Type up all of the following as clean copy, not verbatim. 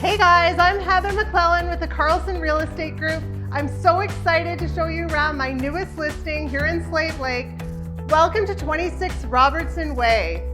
Hey guys, I'm Heather McClellan with the Carlson Real Estate Group. I'm so excited to show you around my newest listing here in Slave Lake. Welcome to 26 Robertson Way.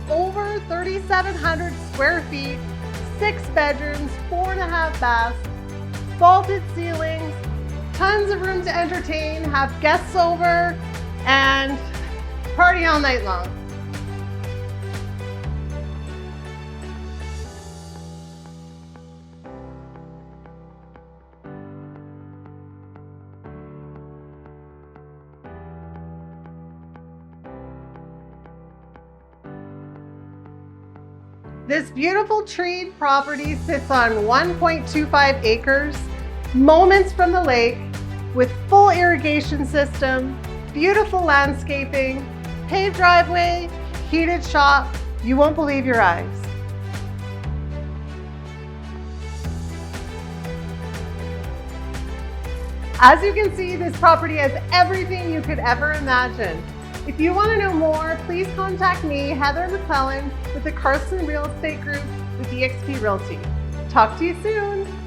Over 3,700 square feet, 6 bedrooms, 4.5 baths, vaulted ceilings, tons of room to entertain, have guests over, and party all night long. This beautiful treed property sits on 1.25 acres, moments from the lake, with full irrigation system, beautiful landscaping, paved driveway, heated shop. You won't believe your eyes. As you can see, this property has everything you could ever imagine. If you want to know more, please contact me, Heather McClellan, with the Carlson Real Estate Group with eXp Realty. Talk to you soon.